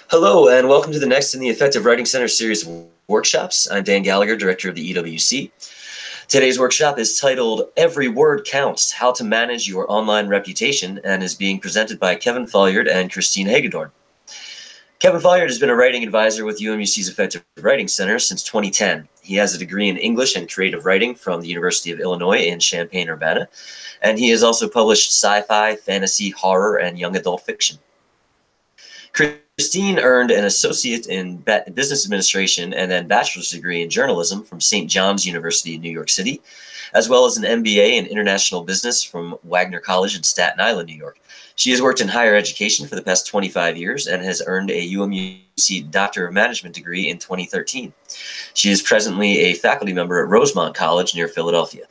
Hello, and welcome to the next in the Effective Writing Center series of workshops. I'm Dan Gallagher, Director of the EWC. Today's workshop is titled Every Word Counts, How to Manage Your Online Reputation, and is being presented by Kevin Folliard and Christine Hagedorn. Kevin Folliard has been a writing advisor with UMUC's Effective Writing Center since 2010. He has a degree in English and creative writing from the University of Illinois in Champaign-Urbana, and he has also published sci-fi, fantasy, horror, and young adult fiction. Christine earned an associate in business administration and then bachelor's degree in journalism from St. John's University in New York City, as well as an MBA in international business from Wagner College in Staten Island, New York. She has worked in higher education for the past 25 years and has earned a UMUC Doctor of Management degree in 2013. She is presently a faculty member at Rosemont College near Philadelphia.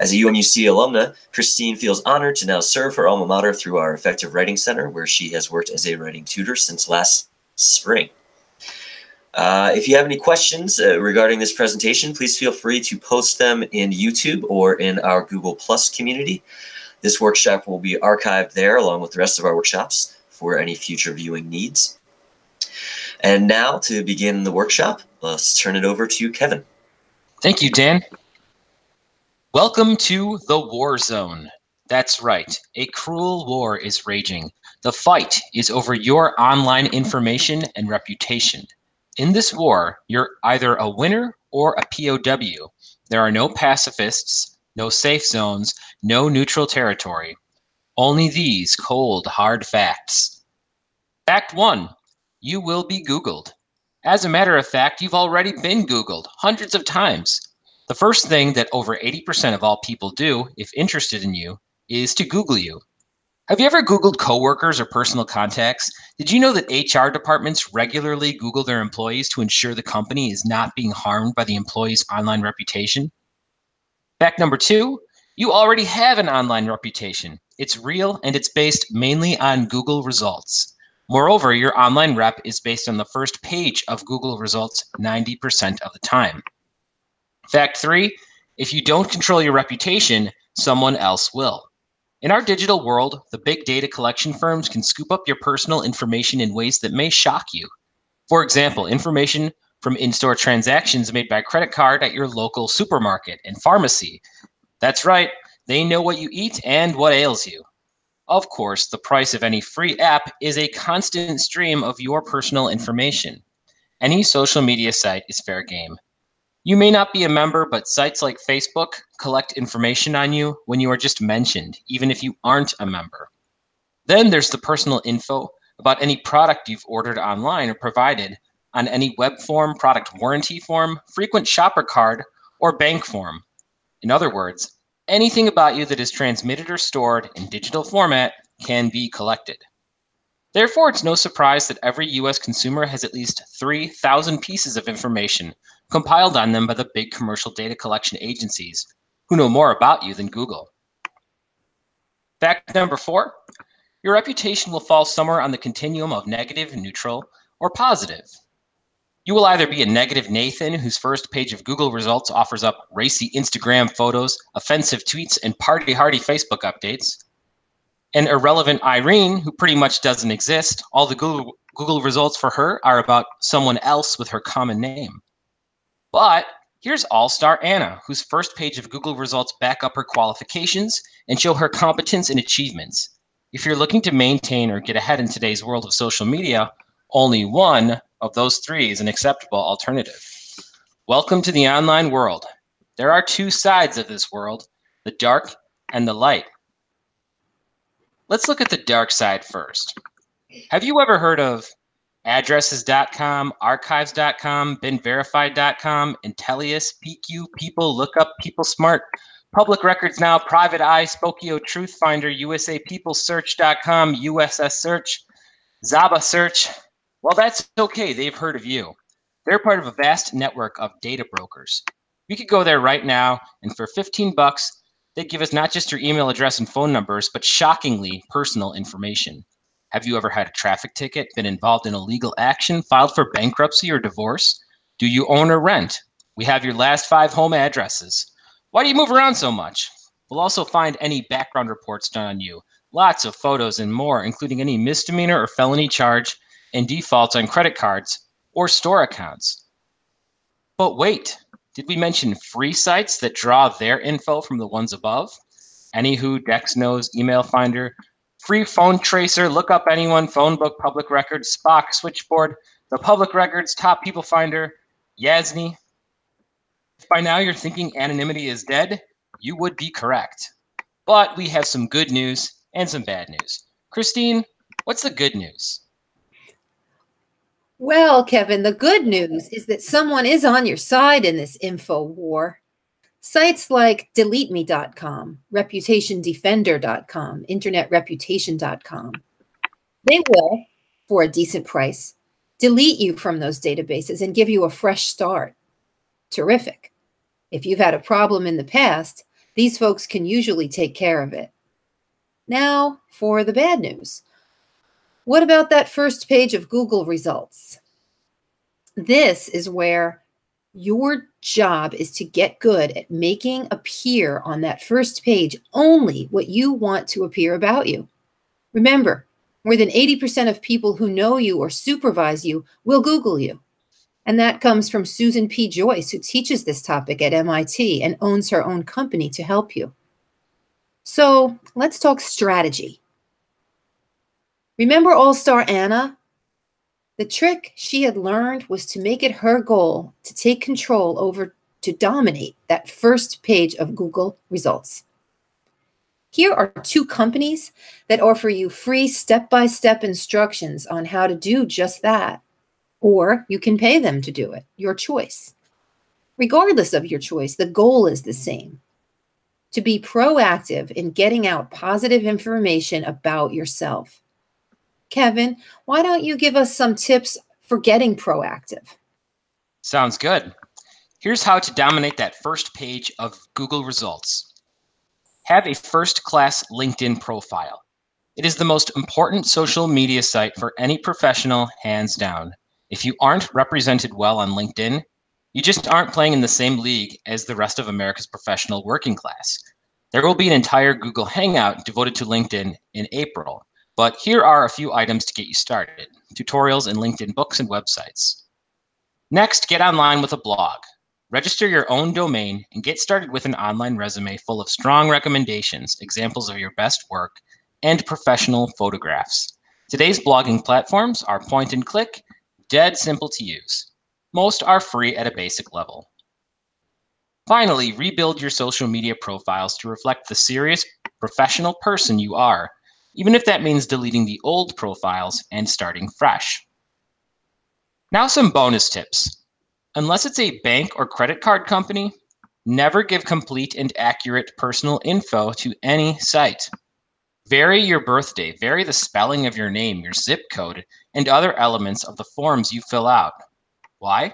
As a UMUC alumna, Christine feels honored to now serve her alma mater through our Effective Writing Center, where she has worked as a writing tutor since last spring. If you have any questions regarding this presentation, please feel free to post them in YouTube or in our Google Plus community. This workshop will be archived there along with the rest of our workshops for any future viewing needs. And now, to begin the workshop, let's turn it over to Kevin. Thank you, Dan. Welcome to the war zone. That's right, a cruel war is raging. The fight is over your online information and reputation. In this war, you're either a winner or a POW. There are no pacifists, no safe zones, no neutral territory. Only these cold, hard facts. Fact 1, you will be Googled. As a matter of fact, you've already been Googled hundreds of times. The first thing that over 80% of all people do, if interested in you, is to Google you. Have you ever Googled coworkers or personal contacts? Did you know that HR departments regularly Google their employees to ensure the company is not being harmed by the employee's online reputation? Fact number 2, you already have an online reputation. It's real and it's based mainly on Google results. Moreover, your online rep is based on the first page of Google results 90% of the time. Fact 3, if you don't control your reputation, someone else will. In our digital world, the big data collection firms can scoop up your personal information in ways that may shock you. For example, information from in-store transactions made by credit card at your local supermarket and pharmacy. That's right, they know what you eat and what ails you. Of course, the price of any free app is a constant stream of your personal information. Any social media site is fair game. You may not be a member, but sites like Facebook collect information on you when you are just mentioned, even if you aren't a member. Then there's the personal info about any product you've ordered online or provided on any web form, product warranty form, frequent shopper card, or bank form. In other words, anything about you that is transmitted or stored in digital format can be collected. Therefore, it's no surprise that every US consumer has at least 3,000 pieces of information compiled on them by the big commercial data collection agencies who know more about you than Google. Fact number 4, your reputation will fall somewhere on the continuum of negative, neutral, or positive. You will either be a negative Nathan, whose first page of Google results offers up racy Instagram photos, offensive tweets, and party-hardy Facebook updates, an irrelevant Irene, who pretty much doesn't exist. All the Google results for her are about someone else with her common name. But here's All-Star Anna, whose first page of Google results back up her qualifications and show her competence and achievements. If you're looking to maintain or get ahead in today's world of social media, only one of those three is an acceptable alternative. Welcome to the online world. There are two sides of this world, the dark and the light. Let's look at the dark side first. Have you ever heard of addresses.com, archives.com, beenverified.com, Intellius, PQ, People, Lookup, PeopleSmart, Public Records Now, Private Eye, Spokeo, Truth Finder, USA People Search.com, USS Search, Zaba Search? Well, that's okay. They've heard of you. They're part of a vast network of data brokers. You could go there right now, and for 15 bucks, they give us not just your email address and phone numbers, but shockingly personal information. Have you ever had a traffic ticket, been involved in a legal action, filed for bankruptcy or divorce? Do you own or rent? We have your last 5 home addresses. Why do you move around so much? We'll also find any background reports done on you, lots of photos and more, including any misdemeanor or felony charge, and defaults on credit cards or store accounts. But wait, did we mention free sites that draw their info from the ones above? Anyhoo, Dexnose, Email Finder, Free Phone Tracer, Look Up Anyone, Phone Book, Public Records, Spock, Switchboard, the Public Records, Top People Finder, Yasny. If by now you're thinking anonymity is dead, you would be correct. But we have some good news and some bad news. Christine, what's the good news? Well, Kevin, the good news is that someone is on your side in this info war. Sites like deleteme.com, reputationdefender.com, internetreputation.com, they will, for a decent price, delete you from those databases and give you a fresh start. Terrific. If you've had a problem in the past, these folks can usually take care of it. Now for the bad news. What about that first page of Google results? This is where your job is to get good at making appear on that first page only what you want to appear about you. Remember, more than 80% of people who know you or supervise you will Google you. And that comes from Susan P. Joyce, who teaches this topic at MIT and owns her own company to help you. So let's talk strategy. Remember All-Star Anna? The trick she had learned was to make it her goal to take control over, to dominate that first page of Google results. Here are 2 companies that offer you free step-by-step instructions on how to do just that. Or you can pay them to do it, your choice. Regardless of your choice, the goal is the same: to be proactive in getting out positive information about yourself. Kevin, why don't you give us some tips for getting proactive? Sounds good. Here's how to dominate that first page of Google results. Have a first-class LinkedIn profile. It is the most important social media site for any professional, hands down. If you aren't represented well on LinkedIn, you just aren't playing in the same league as the rest of America's professional working class. There will be an entire Google Hangout devoted to LinkedIn in April, but here are a few items to get you started: tutorials and LinkedIn books and websites. Next, get online with a blog. Register your own domain and get started with an online resume full of strong recommendations, examples of your best work, and professional photographs. Today's blogging platforms are point and click, dead simple to use. Most are free at a basic level. Finally, rebuild your social media profiles to reflect the serious professional person you are, even if that means deleting the old profiles and starting fresh. Now some bonus tips. Unless it's a bank or credit card company, never give complete and accurate personal info to any site. Vary your birthday, vary the spelling of your name, your zip code, and other elements of the forms you fill out. Why?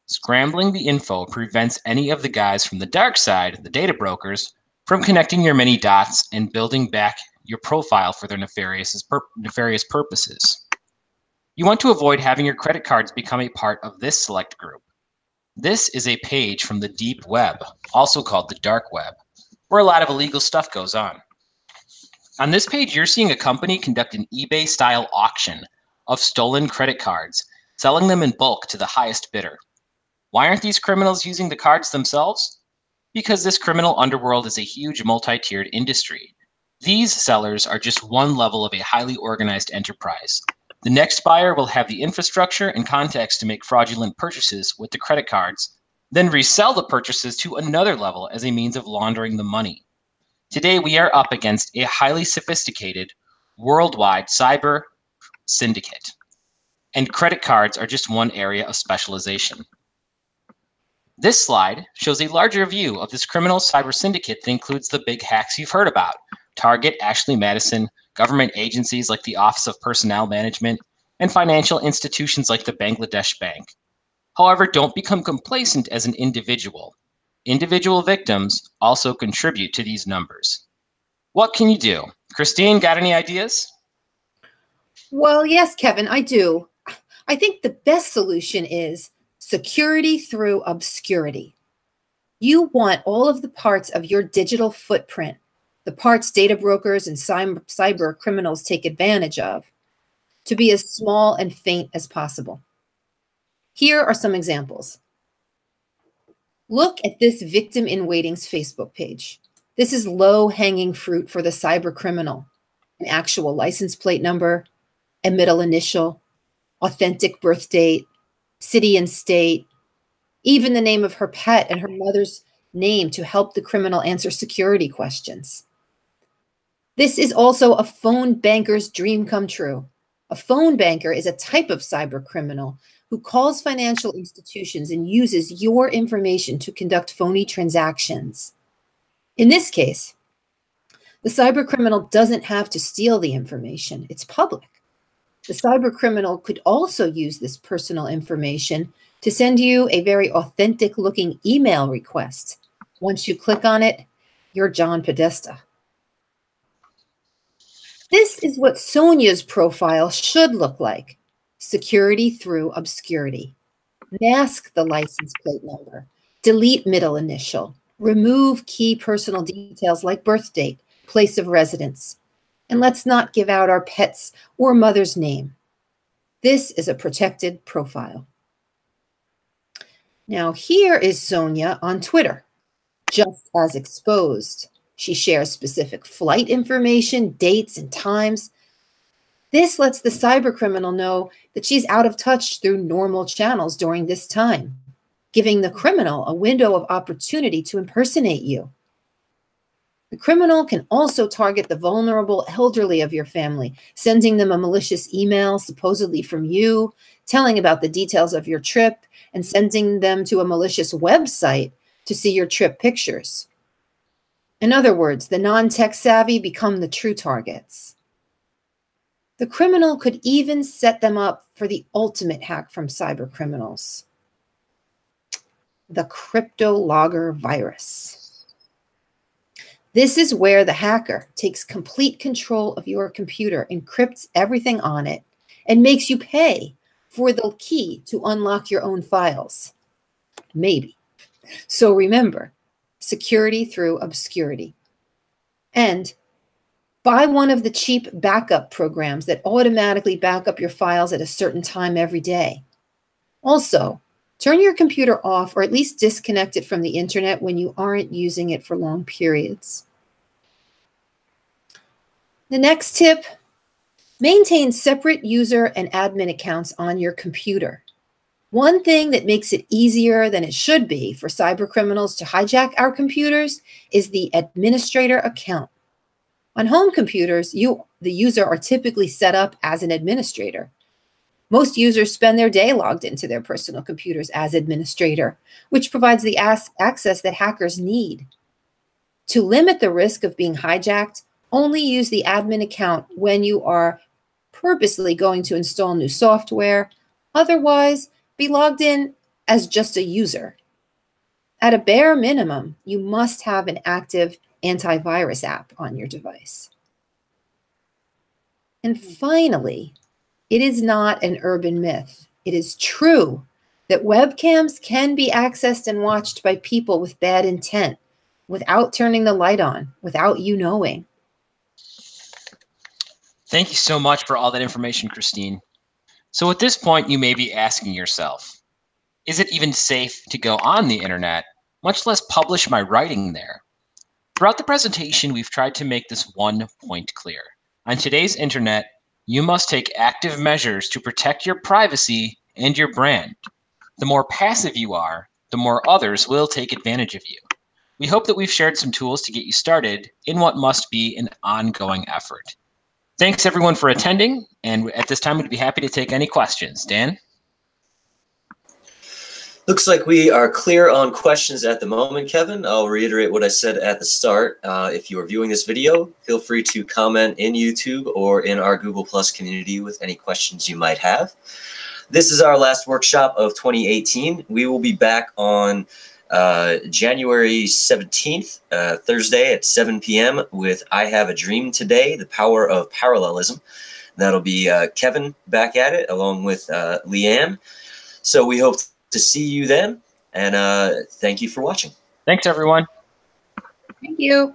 Scrambling the info prevents any of the guys from the dark side, the data brokers, from connecting your many dots and building back your profile for their nefarious purposes. You want to avoid having your credit cards become a part of this select group. This is a page from the deep web, also called the dark web, where a lot of illegal stuff goes on. On this page, you're seeing a company conduct an eBay-style auction of stolen credit cards, selling them in bulk to the highest bidder. Why aren't these criminals using the cards themselves? Because this criminal underworld is a huge multi-tiered industry. These sellers are just one level of a highly organized enterprise. The next buyer will have the infrastructure and contacts to make fraudulent purchases with the credit cards, then resell the purchases to another level as a means of laundering the money. Today, we are up against a highly sophisticated, worldwide cyber syndicate, and credit cards are just one area of specialization. This slide shows a larger view of this criminal cyber syndicate that includes the big hacks you've heard about: Target, Ashley Madison, government agencies like the Office of Personnel Management, and financial institutions like the Bangladesh Bank. However, don't become complacent as an individual. Individual victims also contribute to these numbers. What can you do? Christine, got any ideas? Well, yes, Kevin, I do. I think the best solution is security through obscurity. You want all of the parts of your digital footprint, the parts data brokers and cyber criminals take advantage of, to be as small and faint as possible. Here are some examples. Look at this victim in waiting's Facebook page. This is low-hanging fruit for the cyber criminal. An actual license plate number, a middle initial, authentic birth date, city and state, even the name of her pet and her mother's name to help the criminal answer security questions. This is also a phone banker's dream come true. A phone banker is a type of cyber criminal who calls financial institutions and uses your information to conduct phony transactions. In this case, the cyber criminal doesn't have to steal the information. It's public. The cyber criminal could also use this personal information to send you a very authentic looking email request. Once you click on it, you're John Podesta. This is what Sonia's profile should look like. Security through obscurity. Mask the license plate number. Delete middle initial. Remove key personal details like birth date, place of residence. And let's not give out our pet's or mother's name. This is a protected profile. Now here is Sonia on Twitter, just as exposed. She shares specific flight information, dates, and times. This lets the cybercriminal know that she's out of touch through normal channels during this time, giving the criminal a window of opportunity to impersonate you. The criminal can also target the vulnerable elderly of your family, sending them a malicious email supposedly from you, telling about the details of your trip, and sending them to a malicious website to see your trip pictures. In other words, the non-tech savvy become the true targets. The criminal could even set them up for the ultimate hack from cyber criminals, the CryptoLogger virus. This is where the hacker takes complete control of your computer, encrypts everything on it, and makes you pay for the key to unlock your own files. Maybe. So remember, security through obscurity. And buy one of the cheap backup programs that automatically back up your files at a certain time every day. Also, turn your computer off or at least disconnect it from the internet when you aren't using it for long periods. The next tip, maintain separate user and admin accounts on your computer. One thing that makes it easier than it should be for cyber criminals to hijack our computers is the administrator account. On home computers, the user are typically set up as an administrator. Most users spend their day logged into their personal computers as administrator, which provides the access that hackers need. To limit the risk of being hijacked, only use the admin account when you are purposely going to install new software. Otherwise, be logged in as just a user. At a bare minimum, you must have an active antivirus app on your device. And finally, it is not an urban myth. It is true that webcams can be accessed and watched by people with bad intent without turning the light on, without you knowing. Thank you so much for all that information, Christine. So at this point, you may be asking yourself, is it even safe to go on the internet, much less publish my writing there? Throughout the presentation, we've tried to make this one point clear. On today's internet, you must take active measures to protect your privacy and your brand. The more passive you are, the more others will take advantage of you. We hope that we've shared some tools to get you started in what must be an ongoing effort. Thanks everyone for attending, and at this time we'd be happy to take any questions. Dan? Looks like we are clear on questions at the moment, Kevin. I'll reiterate what I said at the start. If you are viewing this video, feel free to comment in YouTube or in our Google Plus community with any questions you might have. This is our last workshop of 2018. We will be back on January 17th, Thursday at 7 p.m. with I Have a Dream Today, The Power of Parallelism. That'll be Kevin back at it along with Leanne. So we hope to see you then, and thank you for watching. Thanks, everyone. Thank you.